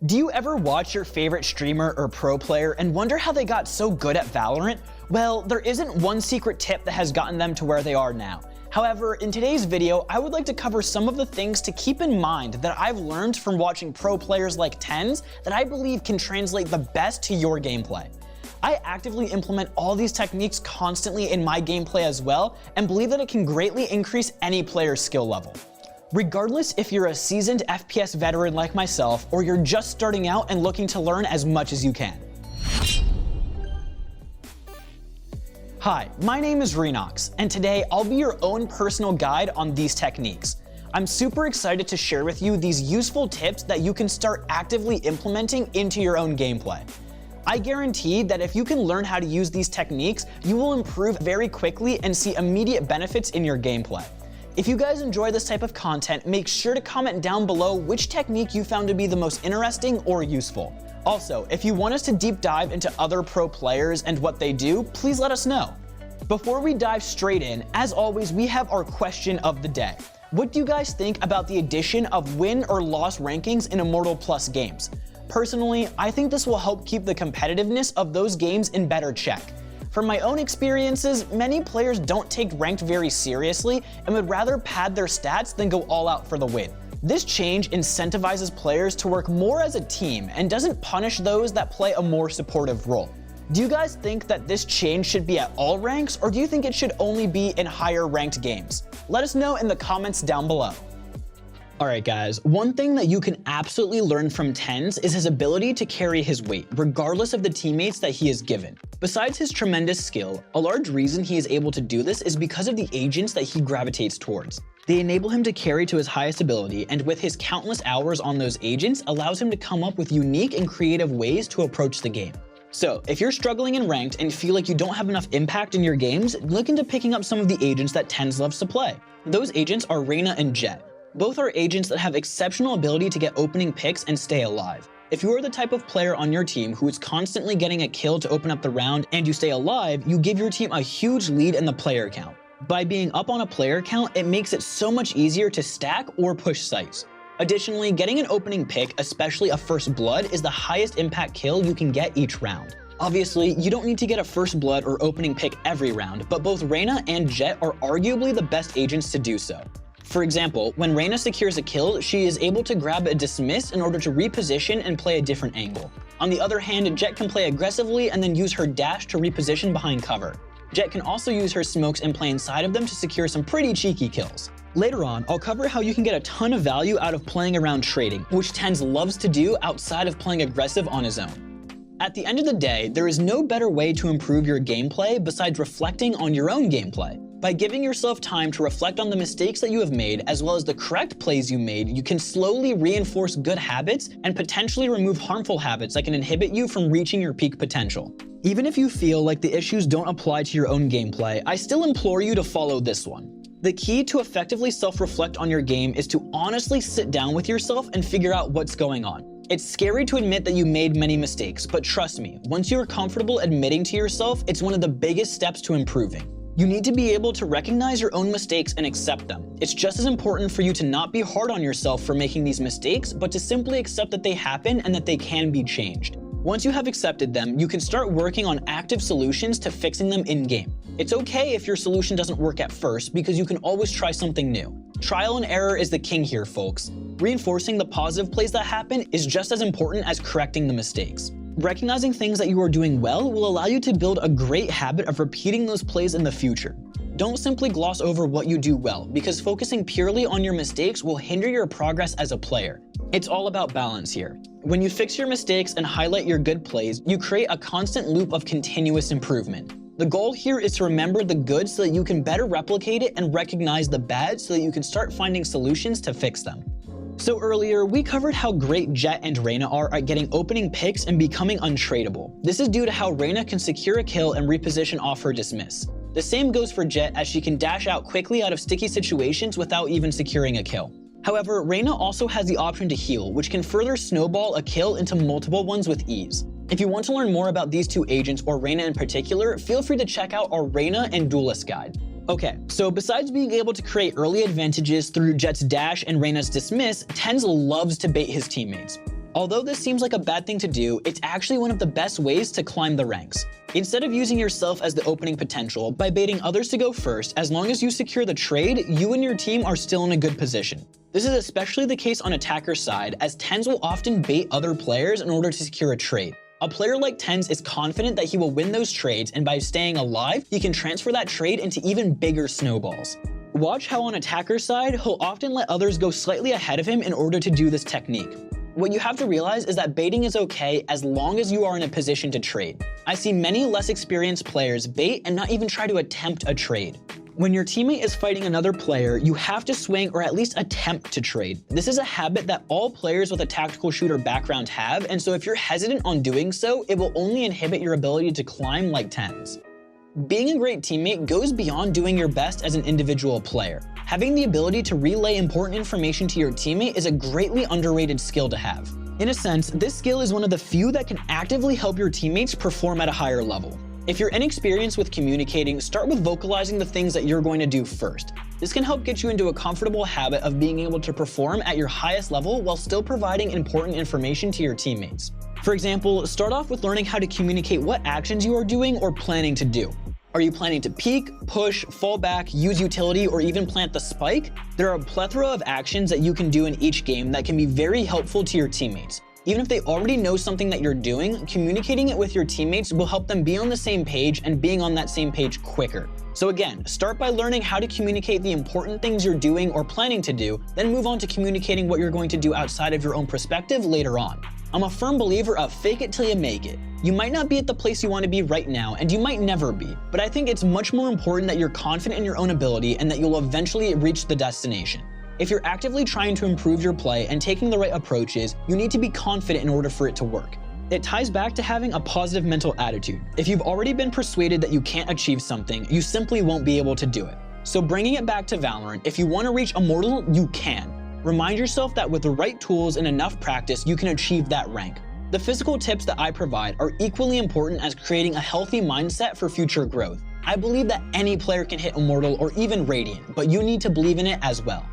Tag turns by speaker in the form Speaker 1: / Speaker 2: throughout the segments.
Speaker 1: Do you ever watch your favorite streamer or pro player and wonder how they got so good at Valorant? Well, there isn't one secret tip that has gotten them to where they are now. However, in today's video, I would like to cover some of the things to keep in mind that I've learned from watching pro players like Tenz that I believe can translate the best to your gameplay. I actively implement all these techniques constantly in my gameplay as well, and believe that it can greatly increase any player's skill level. Regardless if you're a seasoned FPS veteran like myself, or you're just starting out and looking to learn as much as you can. Hi, my name is Renox, and today I'll be your own personal guide on these techniques. I'm super excited to share with you these useful tips that you can start actively implementing into your own gameplay. I guarantee that if you can learn how to use these techniques, you will improve very quickly and see immediate benefits in your gameplay. If you guys enjoy this type of content, make sure to comment down below which technique you found to be the most interesting or useful. Also, if you want us to deep dive into other pro players and what they do, please let us know. Before we dive straight in, as always, we have our question of the day. What do you guys think about the addition of win or loss rankings in Immortal Plus games? Personally, I think this will help keep the competitiveness of those games in better check. From my own experiences, many players don't take ranked very seriously and would rather pad their stats than go all out for the win. This change incentivizes players to work more as a team and doesn't punish those that play a more supportive role. Do you guys think that this change should be at all ranks, or do you think it should only be in higher ranked games? Let us know in the comments down below. Alright guys, one thing that you can absolutely learn from Tenz is his ability to carry his weight, regardless of the teammates that he is given. Besides his tremendous skill, a large reason he is able to do this is because of the agents that he gravitates towards. They enable him to carry to his highest ability, and with his countless hours on those agents, allows him to come up with unique and creative ways to approach the game. So, if you're struggling in ranked and feel like you don't have enough impact in your games, look into picking up some of the agents that Tenz loves to play. Those agents are Reyna and Jett. Both are agents that have exceptional ability to get opening picks and stay alive. If you are the type of player on your team who is constantly getting a kill to open up the round and you stay alive, you give your team a huge lead in the player count. By being up on a player count, it makes it so much easier to stack or push sites. Additionally, getting an opening pick, especially a first blood, is the highest impact kill you can get each round. Obviously, you don't need to get a first blood or opening pick every round, but both Reyna and Jett are arguably the best agents to do so. For example, when Reyna secures a kill, she is able to grab a dismiss in order to reposition and play a different angle. On the other hand, Jett can play aggressively and then use her dash to reposition behind cover. Jett can also use her smokes and play inside of them to secure some pretty cheeky kills. Later on, I'll cover how you can get a ton of value out of playing around trading, which Tenz loves to do outside of playing aggressive on his own. At the end of the day, there is no better way to improve your gameplay besides reflecting on your own gameplay. By giving yourself time to reflect on the mistakes that you have made, as well as the correct plays you made, you can slowly reinforce good habits and potentially remove harmful habits that can inhibit you from reaching your peak potential. Even if you feel like the issues don't apply to your own gameplay, I still implore you to follow this one. The key to effectively self-reflect on your game is to honestly sit down with yourself and figure out what's going on. It's scary to admit that you made many mistakes, but trust me, once you are comfortable admitting to yourself, it's one of the biggest steps to improving. You need to be able to recognize your own mistakes and accept them. It's just as important for you to not be hard on yourself for making these mistakes, but to simply accept that they happen and that they can be changed. Once you have accepted them, you can start working on active solutions to fixing them in-game. It's okay if your solution doesn't work at first, because you can always try something new. Trial and error is the king here, folks. Reinforcing the positive plays that happen is just as important as correcting the mistakes. Recognizing things that you are doing well will allow you to build a great habit of repeating those plays in the future. Don't simply gloss over what you do well, because focusing purely on your mistakes will hinder your progress as a player. It's all about balance here. When you fix your mistakes and highlight your good plays, you create a constant loop of continuous improvement. The goal here is to remember the good so that you can better replicate it and recognize the bad so that you can start finding solutions to fix them. So earlier, we covered how great Jett and Reyna are at getting opening picks and becoming untradeable. This is due to how Reyna can secure a kill and reposition off her dismiss. The same goes for Jett, as she can dash out quickly out of sticky situations without even securing a kill. However, Reyna also has the option to heal, which can further snowball a kill into multiple ones with ease. If you want to learn more about these two agents, or Reyna in particular, feel free to check out our Reyna and Duelist guide. Okay, so besides being able to create early advantages through Jett's dash and Reyna's dismiss, Tenz loves to bait his teammates. Although this seems like a bad thing to do, it's actually one of the best ways to climb the ranks. Instead of using yourself as the opening potential by baiting others to go first, as long as you secure the trade, you and your team are still in a good position. This is especially the case on attacker's side, as Tenz will often bait other players in order to secure a trade. A player like Tenz is confident that he will win those trades, and by staying alive, he can transfer that trade into even bigger snowballs. Watch how on attacker's side, he'll often let others go slightly ahead of him in order to do this technique. What you have to realize is that baiting is okay as long as you are in a position to trade. I see many less experienced players bait and not even try to attempt a trade. When your teammate is fighting another player, you have to swing or at least attempt to trade. This is a habit that all players with a tactical shooter background have, and so if you're hesitant on doing so, it will only inhibit your ability to climb like Tenz. Being a great teammate goes beyond doing your best as an individual player. Having the ability to relay important information to your teammate is a greatly underrated skill to have. In a sense, this skill is one of the few that can actively help your teammates perform at a higher level. If you're inexperienced with communicating, start with vocalizing the things that you're going to do first. This can help get you into a comfortable habit of being able to perform at your highest level while still providing important information to your teammates. For example, start off with learning how to communicate what actions you are doing or planning to do. Are you planning to peek, push, fall back, use utility, or even plant the spike? There are a plethora of actions that you can do in each game that can be very helpful to your teammates. Even if they already know something that you're doing, communicating it with your teammates will help them be on the same page and being on that same page quicker. So again, start by learning how to communicate the important things you're doing or planning to do, then move on to communicating what you're going to do outside of your own perspective later on. I'm a firm believer of fake it till you make it. You might not be at the place you want to be right now, and you might never be, but I think it's much more important that you're confident in your own ability and that you'll eventually reach the destination. If you're actively trying to improve your play and taking the right approaches, you need to be confident in order for it to work. It ties back to having a positive mental attitude. If you've already been persuaded that you can't achieve something, you simply won't be able to do it. So bringing it back to Valorant, if you want to reach Immortal, you can. Remind yourself that with the right tools and enough practice, you can achieve that rank. The physical tips that I provide are equally important as creating a healthy mindset for future growth. I believe that any player can hit Immortal or even Radiant, but you need to believe in it as well.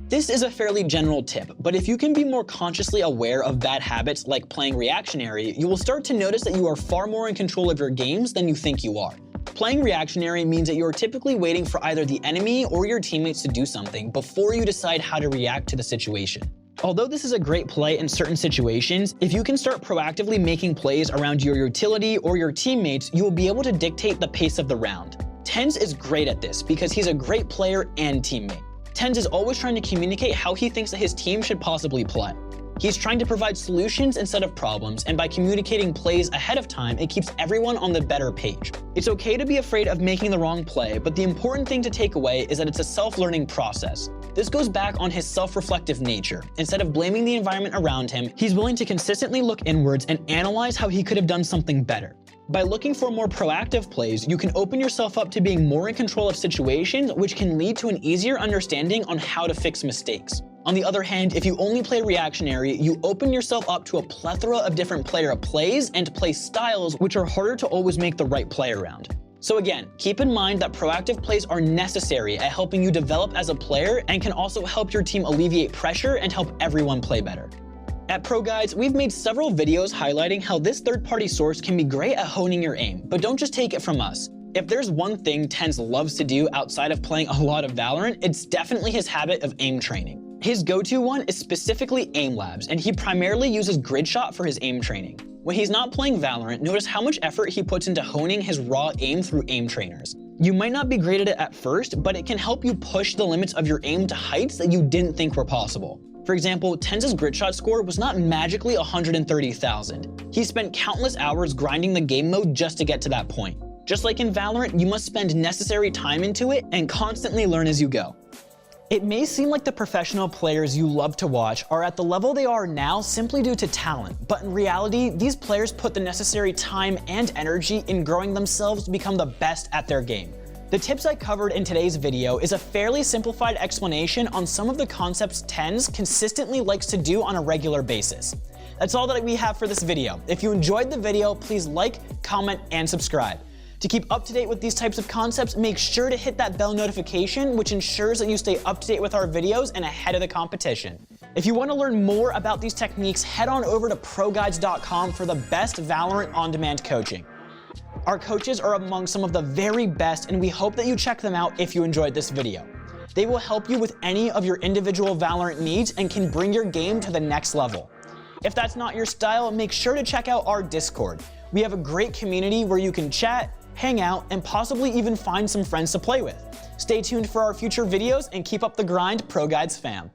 Speaker 1: This is a fairly general tip, but if you can be more consciously aware of bad habits like playing reactionary, you will start to notice that you are far more in control of your games than you think you are. Playing reactionary means that you are typically waiting for either the enemy or your teammates to do something before you decide how to react to the situation. Although this is a great play in certain situations, if you can start proactively making plays around your utility or your teammates, you will be able to dictate the pace of the round. Tenz is great at this because he's a great player and teammate. Tenz is always trying to communicate how he thinks that his team should possibly play. He's trying to provide solutions instead of problems, and by communicating plays ahead of time, it keeps everyone on the better page. It's okay to be afraid of making the wrong play, but the important thing to take away is that it's a self-learning process. This goes back on his self-reflective nature. Instead of blaming the environment around him, he's willing to consistently look inwards and analyze how he could have done something better. By looking for more proactive plays, you can open yourself up to being more in control of situations, which can lead to an easier understanding on how to fix mistakes. On the other hand, if you only play reactionary, you open yourself up to a plethora of different player plays and play styles, which are harder to always make the right play around. So again, keep in mind that proactive plays are necessary at helping you develop as a player and can also help your team alleviate pressure and help everyone play better. At ProGuides, we've made several videos highlighting how this third-party source can be great at honing your aim, but don't just take it from us. If there's one thing Tenz loves to do outside of playing a lot of Valorant, it's definitely his habit of aim training. His go-to one is specifically aim labs, and he primarily uses Gridshot for his aim training. When he's not playing Valorant, notice how much effort he puts into honing his raw aim through aim trainers. You might not be great at it at first, but it can help you push the limits of your aim to heights that you didn't think were possible. For example, Tenz's Gridshot score was not magically 130,000. He spent countless hours grinding the game mode just to get to that point. Just like in Valorant, you must spend necessary time into it and constantly learn as you go. It may seem like the professional players you love to watch are at the level they are now simply due to talent, but in reality, these players put the necessary time and energy in growing themselves to become the best at their game. The tips I covered in today's video is a fairly simplified explanation on some of the concepts Tenz consistently likes to do on a regular basis. That's all that we have for this video. If you enjoyed the video, please like, comment, and subscribe. To keep up to date with these types of concepts, make sure to hit that bell notification, which ensures that you stay up to date with our videos and ahead of the competition. If you want to learn more about these techniques, head on over to ProGuides.com for the best Valorant on-demand coaching. Our coaches are among some of the very best, and we hope that you check them out if you enjoyed this video. They will help you with any of your individual Valorant needs and can bring your game to the next level. If that's not your style, make sure to check out our Discord. We have a great community where you can chat, hang out, and possibly even find some friends to play with. Stay tuned for our future videos and keep up the grind, ProGuides fam.